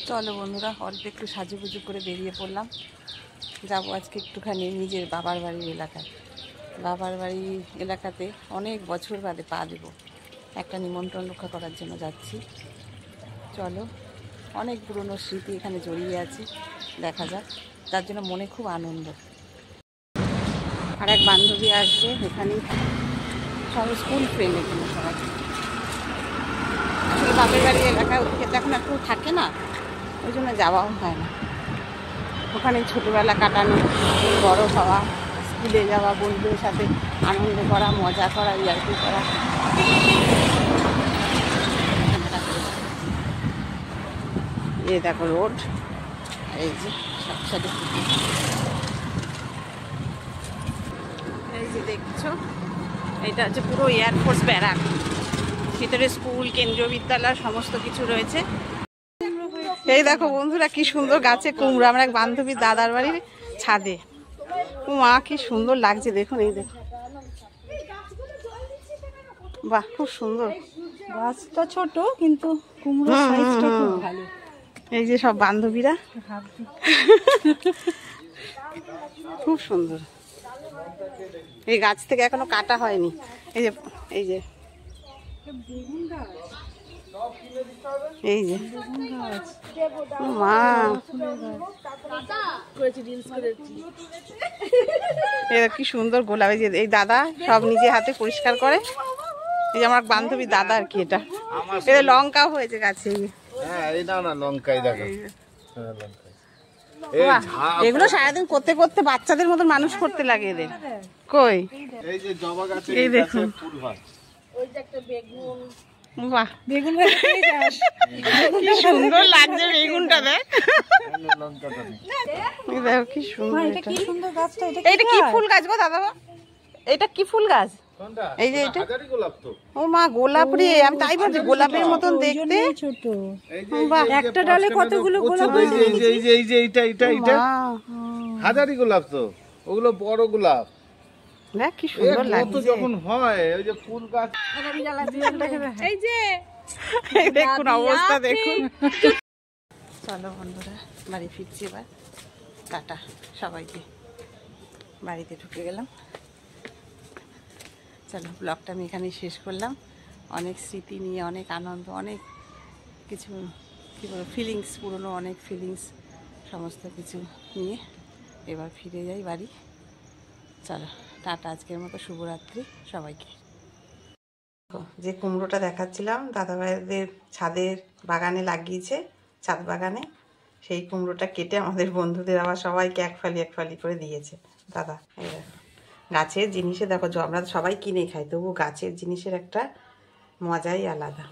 চলো বন্ধুরা, অল্প একটু সাজুগুজু করে বেরিয়ে পড়লাম। যাব আজকে একটুখানি নিজের বাবার বাড়ির এলাকায়। বাবার বাড়ি এলাকাতে অনেক বছর বাদে পা দেব, একটা নিমন্ত্রণ রক্ষা করার জন্য যাচ্ছি। চলো, অনেক পুরনো স্মৃতি এখানে জড়িয়ে আছে, দেখা যাক। তার জন্য মনে খুব আনন্দ। আর এক বান্ধবী আসবে, এখানে সব স্কুল ফ্রেন্ড, এখানে সবাই। আসলে বাপের বাড়ি এলাকায় ওদিকে তো এখন একটু থাকে না, ওই জন্য যাওয়াও হয় না। ওখানে ছোটোবেলা কাটানো, বড় হওয়া, স্কুলে যাওয়া, বন্ধুদের সাথে আনন্দ করা, মজা করা, ইয়ার্কি করা। এই দেখো রোড, এই যে সব সাথে এই যে দেখছো, এটা হচ্ছে পুরো এয়ারফোর্স ব্যারাক। ভিতরে স্কুল, কেন্দ্রীয় বিদ্যালয় সমস্ত কিছু রয়েছে। এই দেখো বন্ধুরা, কি সুন্দর গাছে কুমড়ো। আমার এক বান্ধবীর দাদার বাড়ির ছাদে। মা, কি সুন্দর লাগছে দেখুন। এই দেখো, বাহ, খুব সুন্দর। গাছটা ছোট কিন্তু কুমড়োর সাইজটা খুব ভালো। এই যে সব বান্ধবীরা, খুব সুন্দর। এই গাছ থেকে এখনো কাটা হয়নি। এই যে এই যে এই যে মা, কি সুন্দর গোলাপ। এই যে এই দাদা সব নিজে হাতে পরিষ্কার করে। এই যে আমার বান্ধবী দাদা আর কি। এটা লঙ্কাও হয়েছে গাছে। এগুলো সারাদিন করতে করতে বাচ্চাদের মতন মানুষ করতে লাগে এদের। কই এই দেখুন, বাহ, বেগুন কি সুন্দর লাগছে বেগুনটা। দেখ কি সুন্দর। এটা কি ফুল গাছ গো দাদা? এটা কি ফুল গাছ? এই যে এটা, ও মা, গোলাপ রে। আমি তাই ভাবছি গোলাপের মতন দেখতে। একটা ডালে কতগুলো গোলাপ হয়েছে। এই যে এইটা হাজারি গোলাপ তো, ওগুলো বড় গোলাপ। দেখ কি সুন্দর লাগছে যখন হয় ওই যে ফুল গাছ। এই যে দেখুন অবস্থা, দেখুন। চলো বন্ধুরা, বাড়ি ফিরছি এবার। টাটা সবাইকে। বাড়িতে ঢুকে গেলাম। চলো, ব্লগটা আমি এখানেই শেষ করলাম। অনেক স্মৃতি নিয়ে, অনেক আনন্দ, অনেক কিছু কী বলবো, ফিলিংস, পুরনো অনেক ফিলিংস, সমস্ত কিছু নিয়ে এবার ফিরে যাই বাড়ি। চলো টাটা, আজকের মতো শুভরাত্রি সবাইকে। যে কুমড়োটা দেখাচ্ছিলাম দাদাভাইদের ছাদের বাগানে লাগিয়েছে, ছাদ বাগানে, সেই কুমড়োটা কেটে আমাদের বন্ধুদের আবার সবাইকে এক ফালি করে দিয়েছে দাদা। এই দেখো, গাছের জিনিসে দেখো, আমরা সবাই কিনে খাই, তবু গাছের জিনিসের একটা মজাই আলাদা।